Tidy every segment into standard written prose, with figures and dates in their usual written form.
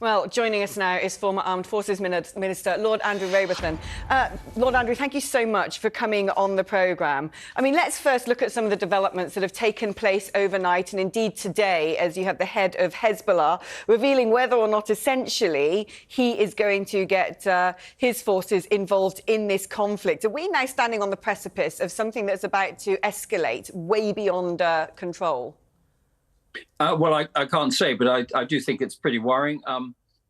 Well, joining us now is former Armed Forces Minister Lord Andrew Robathan. Lord Andrew, thank you so much for coming on the programme. I mean, let's first look at some of the developments that have taken place overnight and indeed today, as you have the head of Hezbollah revealing whether or not essentially he is going to get his forces involved in this conflict. Are we now standing on the precipice of something that's about to escalate way beyond control? Well, I can't say, but I do think it's pretty worrying.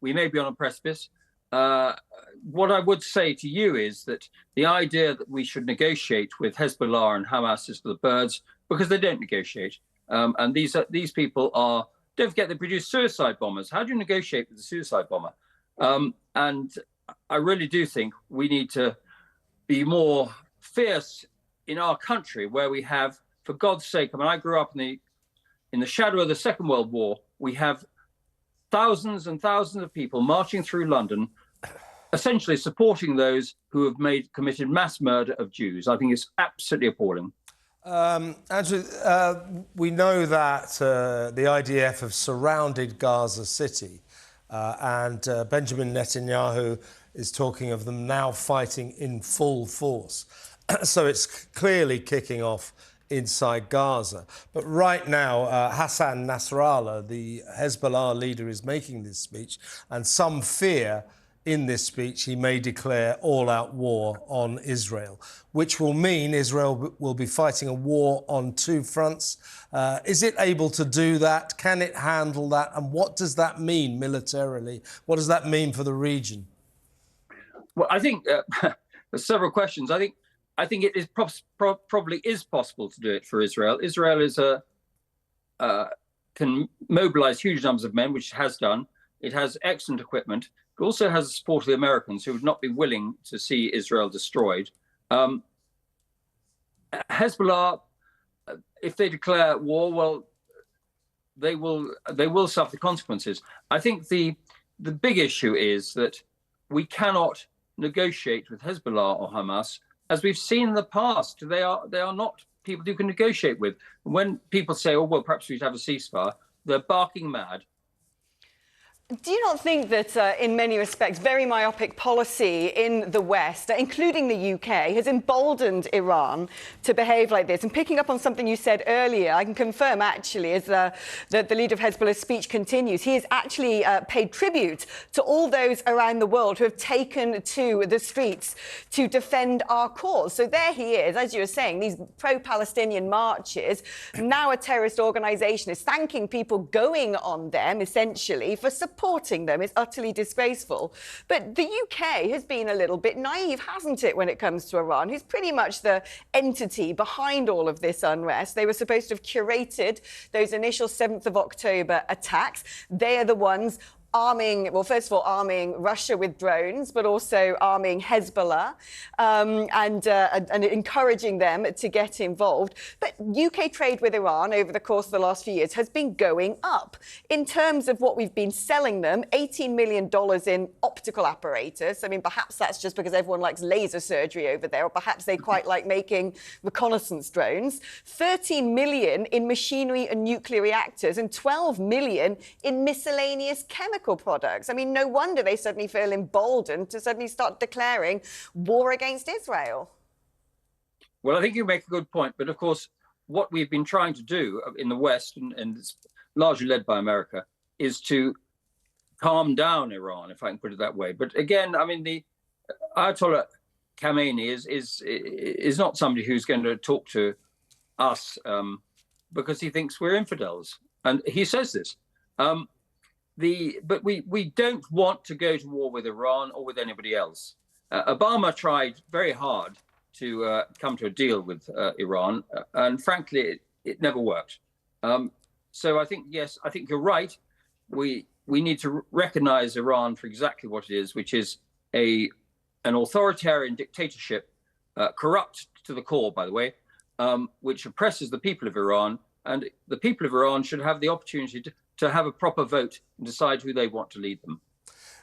We may be on a precipice. What I would say to you is that the idea that we should negotiate with Hezbollah and Hamas is for the birds, because they don't negotiate. And these people are, don't forget, they produce suicide bombers. How do you negotiate with a suicide bomber? And I really do think we need to be more fierce in our country, where we have, for God's sake, I mean, I grew up in the shadow of the Second World War. We have thousands and thousands of people marching through London, essentially supporting those who have committed mass murder of Jews. I think it's absolutely appalling. Andrew, we know that the IDF have surrounded Gaza City, and Benjamin Netanyahu is talking of them now fighting in full force. So it's clearly kicking off inside Gaza. But right now, Hassan Nasrallah, the Hezbollah leader, is making this speech, and some fear in this speech he may declare all-out war on Israel, which will mean Israel will be fighting a war on two fronts. Is it able to do that? Can it handle that? And what does that mean militarily? What does that mean for the region? Well, I think there's several questions. I think it is probably is possible to do it for Israel. Israel is can mobilize huge numbers of men, which it has done. It has excellent equipment. It also has the support of the Americans, who would not be willing to see Israel destroyed. Hezbollah, if they declare war, well, they will suffer the consequences. I think the big issue is that we cannot negotiate with Hezbollah or Hamas. As we've seen in the past, they are not people you can negotiate with. When people say, oh, well, perhaps we should have a ceasefire, they're barking mad. Do you not think that, in many respects, very myopic policy in the West, including the UK, has emboldened Iran to behave like this? And picking up on something you said earlier, I can confirm, actually, as the leader of Hezbollah's speech continues, he has actually paid tribute to all those around the world who have taken to the streets to defend our cause. So there he is, as you were saying, these pro-Palestinian marches. Now a terrorist organisation is thanking people going on them, essentially, for supporting them. Is utterly disgraceful. But the UK has been a little bit naive, hasn't it, when it comes to Iran, who's pretty much the entity behind all of this unrest. They were supposed to have curated those initial 7th of October attacks. They are the ones arming, well, first of all, arming Russia with drones, but also arming Hezbollah and encouraging them to get involved. But UK trade with Iran over the course of the last few years has been going up. In terms of what we've been selling them, $18 million in optical apparatus. I mean, perhaps that's just because everyone likes laser surgery over there, or perhaps they quite like making reconnaissance drones. 13 million in machinery and nuclear reactors, and 12 million in miscellaneous chemical products. I mean, no wonder they suddenly feel emboldened to suddenly start declaring war against Israel. Well, I think you make a good point. But of course, what we've been trying to do in the West, and it's largely led by America, is to calm down Iran, if I can put it that way. But again, I mean, the Ayatollah Khamenei is not somebody who's going to talk to us because he thinks we're infidels. And he says this. But we don't want to go to war with Iran or with anybody else. Obama tried very hard to come to a deal with Iran, and frankly, it never worked. So I think, yes, I think you're right. We need to recognize Iran for exactly what it is, which is an authoritarian dictatorship, corrupt to the core, by the way, which oppresses the people of Iran. And the people of Iran should have the opportunity to have a proper vote and decide who they want to lead them.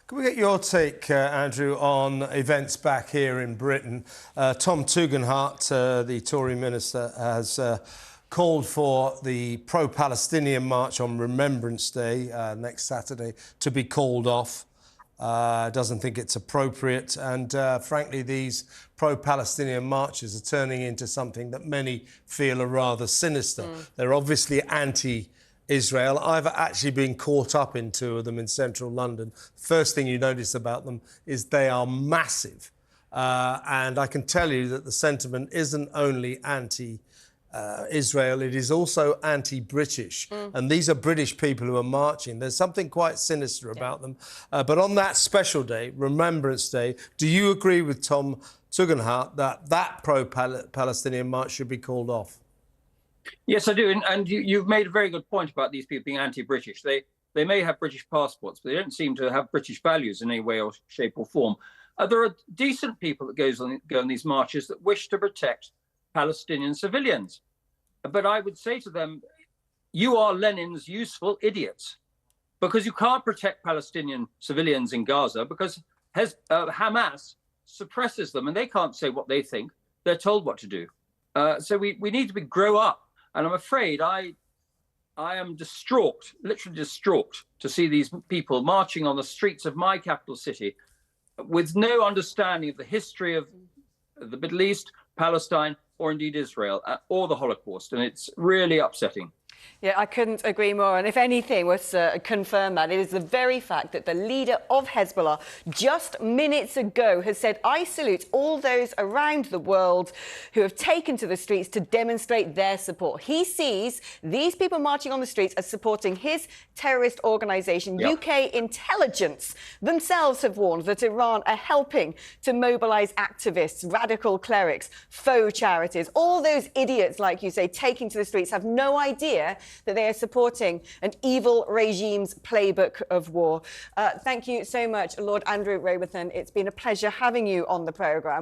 Can we get your take, Andrew, on events back here in Britain? Tom Tugendhat, the Tory minister, has called for the pro-Palestinian march on Remembrance Day next Saturday to be called off. Doesn't think it's appropriate. And frankly, these pro-Palestinian marches are turning into something that many feel are rather sinister. They're obviously anti-Israel. I've actually been caught up in two of them in central London. First thing you notice about them is they are massive. And I can tell you that the sentiment isn't only anti-Israel, it is also anti-British. And these are British people who are marching. There's something quite sinister about them. But on that special day, Remembrance Day, do you agree with Tom Tugendhat that pro-Palestinian march should be called off? Yes, I do. And you've made a very good point about these people being anti-British. They may have British passports, but they don't seem to have British values in any way or shape or form. There are decent people that go on these marches that wish to protect Palestinian civilians. But I would say to them, you are Lenin's useful idiots, because you can't protect Palestinian civilians in Gaza because Hamas suppresses them and they can't say what they think. They're told what to do. So we need to grow up. And I'm afraid I am distraught, literally distraught, to see these people marching on the streets of my capital city with no understanding of the history of the Middle East, Palestine, or indeed Israel, or the Holocaust. And it's really upsetting. Yeah, I couldn't agree more. And if anything was to confirm that, it is the very fact that the leader of Hezbollah just minutes ago has said, I salute all those around the world who have taken to the streets to demonstrate their support. He sees these people marching on the streets as supporting his terrorist organisation. Yep. UK intelligence themselves have warned that Iran are helping to mobilise activists, radical clerics, faux charities. All those idiots, like you say, taking to the streets have no idea that they are supporting an evil regime's playbook of war. Thank you so much, Lord Andrew Robathan. It's been a pleasure having you on the programme.